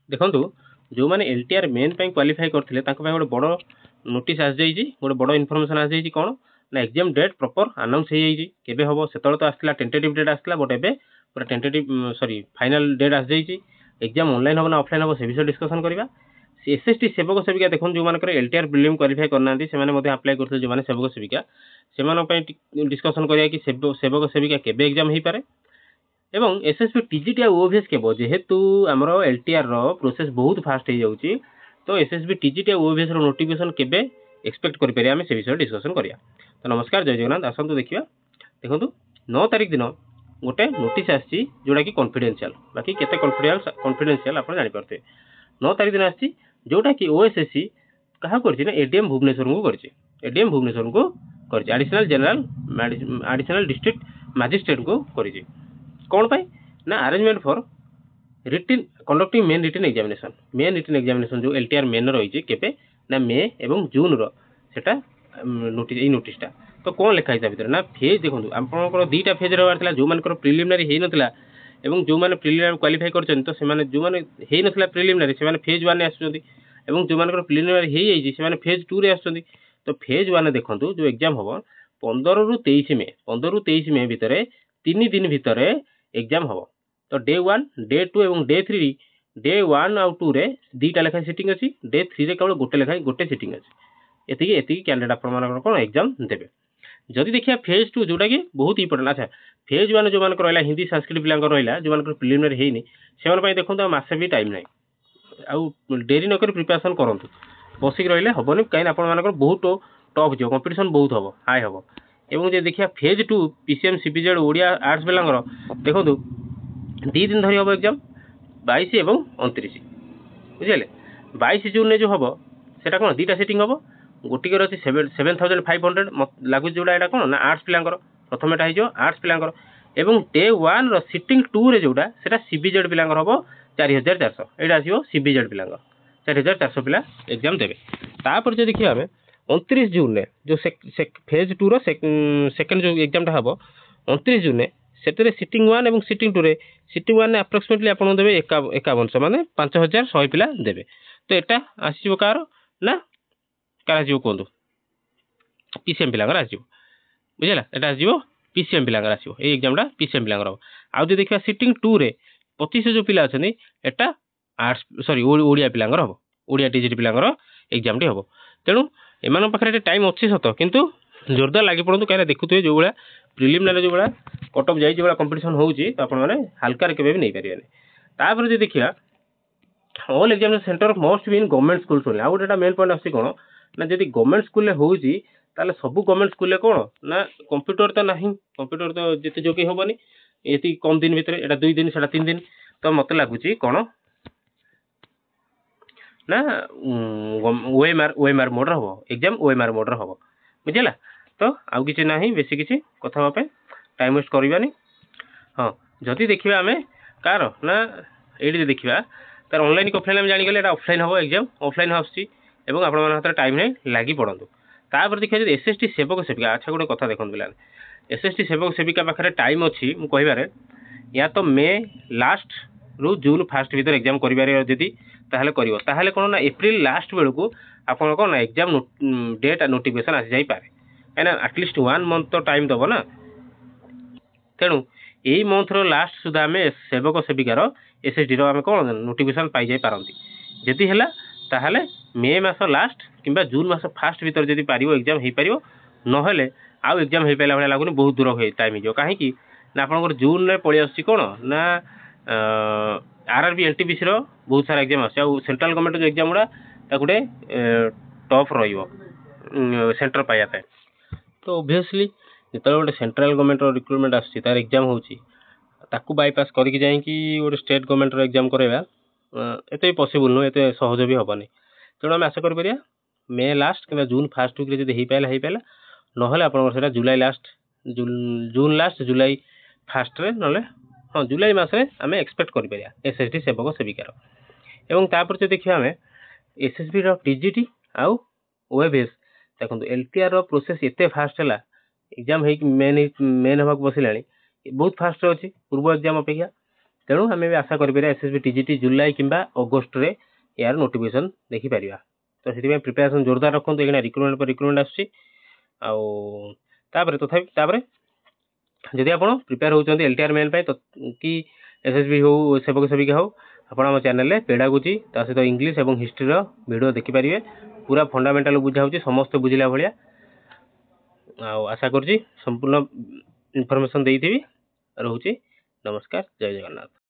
देखो जो मैंने एलटीआर मेन क्वालिफाई करते गोटे बड़ नोटिस आसी गोटे बड़ इनफर्मेशन आसी कौन ना एग्जाम डेट प्रॉपर अनाउंस हो जाए हम से तो आसला टेंटेटिव डेट आसला बट एबे पूरा टेंटेटिव सॉरी फाइनल डेट आसी एग्जाम ऑनलाइन हम ना ऑफलाइन हम से विषय डिस्कशन करवा एसएसटी सेवक सेविका देखो जो मान एलटीआर प्रिलिम क्वालिफाई करना से अप्लाई करते जो सेवक सेविका से डिस्कशन करा कि सेवक सेविका केबे एग्जाम हो पारे एवं एसएसपी टीजीटी आ ओभीएस केबो जेहेतु आमर एलटीआर रो प्रोसेस बहुत फास्ट हो जाउची तो एसएसबी टीजीटी आ ओभीएस रो नोटिफिकेशन केबे एक्सपेक्ट करि पारे आमे से विषय डिस्कशन करिया। तो नमस्कार जय जगन्नाथ आसंतु देखिया देखंतु 9 तारिख दिन गोटे नोटिस आसी जोडा कि कॉन्फिडेंशियल बाकी केते कॉन्फिडेंशियल आपण जानि परते 9 तारिख दिन आसी जोडा कि ओएसएससी कहा करछि ना एडीएम भुवनेश्वर को करछि एडीएम भुवनेश्वर को करछि एडिशनल डिस्ट्रिक्ट मजिस्ट्रेट को करछि कौन पाई ना arrangement for रिटिन conducting main रिटिन examination जो एलटीआर मेन रही केबे ना मे एवं जून रो सेटा नोटिस ए नोटिसटा तो कौन लिखा है भितर ना फेज देखो आपनकर दुईटा फेज रहबार थिला जो मानकर प्रिलिमिनरी हे नथिला एवं जो माने प्रिलिमिनरी क्वालिफाई करछन तो से माने जो माने हे नथिला प्रिलिमिनरी से माने फेज 1 आछुंती एवं जो मानकर प्रिलिमिनरी हे जाई से माने फेज 2 रे आछुंती तो फेज 1 देखंतु जो एग्जाम हबो 15 रु 23 मे भितरे 3 दिन भितरे एग्जाम हम तो डे 1 डे 2 और डे 3 डे 1 आउ 2 रे दीटा लेखा सिटिंग अच्छी डे 3 रे केवल गोटे लेखा गोटे सिटिंग अच्छी एति कैंडिडेट आप कौन एग्जाम देवे जदि देखिए फेज 2 जोटा कि बहुत इंपोर्टेंट अच्छा फेज 1 जो मानक रहा हिंदी संस्कृत पिला रहा जो मानक प्रिलिमिनरी हैनी से देखो मासे भी टाइम ना आउ डेरी नक प्रिपेरेसन करूँ बसिक रही हेनी कहीं आप बहुत टफ जो कंपिटिशन बहुत हम हाई हम एवं जे देखिए फेज 2 पीसीएम सीपीजेड ओडिया आर्ट्स पिलांगर देखो 2 दिन धरी हम एग्जाम 22 एवं 29 बुझे 22 जून में जो हम सेटा कौन दीटा सेटिंग हम गोटिकर अच्छी 7500 लगुच जोड़ा यहाँ कौन ना आर्ट्स पिलांगर प्रथम एटा हो आर्ट्स पिलांगर एवं डे 1 रो सिटिंग 2 रे जोड़ा सेटा सीबीजेड पिलांगर हम 4400 एटा आसीबो सीबीजेड पिलांगर 4400 पिला एग्जाम देबे तापर जे देखिए हमें 29 जून में जो फेज 2 रो सेकंड जो एग्जाम हम 29 जून में से सिटिंग 1 और सिटिंग 2 रे सिटिंग 1 अप्रोक्सीमेटली आप देवे 5100 माने 5100 पिला देवे तो एटा आसीबो कार ना कार आसीबो कोंदो पीसीएम पिलांगर आसीबो बुझला एटा आसीबो पीसीएम पिलांगर आसीबो ए एग्जाम टा पीसीएम पिलांगर हो आ जे देखिया सिटिंग 2 रे 25 जो पिला अछनी एटा आर्ट्स सॉरी ओडिया पिलांगर हो ओडिया टीजीटी पिलांगर एग्जाम टी हो तेणु एमान पाखे टाइम अच्छी सत किंतु जोरदार लगी पड़ू कहीं देखुए जो भाया प्रिलिमिनारी जो भाया कटअप जाए जो कंपिटिशन होची तो आपने हल्का केवे भी नहीं पारे तापर जो देखिया all exam centre must be in government school आ गोटे मेन पॉइंट आसी कौन ना जब गवर्नमेंट स्कूल होची ताले सब गवर्नमेंट स्कूल कौन ना कंप्यूटर तो नहीं कंप्यूटर तो जिते जोगे हेनी ये कम दिन भितर एटा 2 दिन से 3 दिन तो मत लगुच कौन ना ओएमआर मोड हम एग्जाम ओएमआर मोड हम बुझेगा तो आउ कि ना बेसी किसी कथा टाइम वेस्ट करवानी हाँ जदि देखा आम कार ना ये देखा तार ऑनलाइन की ऑफलाइन जानीगले ऑफलाइन हम एग्जाम ऑफलाइन आसूँ और आप टाइम नहीं लगी पड़ू तापर देखिए जो एसएसटी सेवक सेविका अच्छा गोटे कथा देखो पे एसएसटी सेवक सेविका पाखे टाइम अच्छी मुझे या तो मे लास्ट रु जून फास्ट भर एग्जाम करी ताहले करिवो ताहले कोन ना एप्रिल लास्ट बेलू को आपन कोन ना एग्जाम डेट नोटिफिकेशन आसी जाई पारे एना एटलीस्ट 1 मंथ तो टाइम दबो ना तेणु यही मंथ रो लास्ट सुधा आम सेवक सेविकार एसएसडी रो आम कोन नोटिफिकेशन पाई जाई पारंती जदि हला ताहले मे मास लास्ट किंबा जून मास फास्ट भीतर जदि पारिवो एग्जाम हे पारिवो नहेले आउ एग्जाम हे पाइला भले लागुनी बहुत दूर हो टाइम हो काहे कि ना आपन जून रे पळि आसी कोन ना आरआरबी एनटीपीसी रो बहुत सारा एग्जाम आसे आ सेंट्रल गवर्नमेंट जो एग्जाम गुड़ा गोटे टफ रही सेंटर पाया तो ओबियसली जो गोटे सेंट्रल गवर्नमेंट रिक्रुटमेंट आसुची तार एग्जाम होची ताकू बाईपास करके जाइकी गोटे स्टेट गवर्नमेंट रो एग्जाम करवा एते पॉसिबल नुह एते सहज भी हेनी तेणु आम आशा कर मे लास्ट कि जून फास्ट वीक जब हो पाला ना आप जुलाई लास्ट जून लास्ट जुलाई फास्ट रे ना हाँ जुलाई मसरे आम एक्सपेक्ट कर एसएसडी सेवक सेविकार एवं तापर जो देखिए आम एसएसबी टीजीटी आउ ओएबीएस देखो एलटीआर प्रोसेस एते फास्ट है एग्जाम मेन होगा बसला बहुत फास्ट अच्छी पूर्व एग्जाम अपेक्षा तेणु आम भी आशा करें एसएसबी टीजीटी जुलाई किंबा अगस्त रे यार नोटिफिकेशन देखि परिया। तो से प्रिपेरेसन जोरदार रखुद ये रिक्रुटमेंट पर रिक्रुटमेंट आसपर तथापि जदि आप प्रिपेयर होती एलटीआर मेन कि एसएसबी हो सेवक सेविका हो आप चैनल पेडागुची सहित इंग्लीश और हिस्ट्री वीडियो देखिपारे पूरा फंडामेंटाल बुझा समस्त बुझला भाया आशा करुँच संपूर्ण इनफॉरमेशन देती रोचे। नमस्कार, जय जगन्नाथ।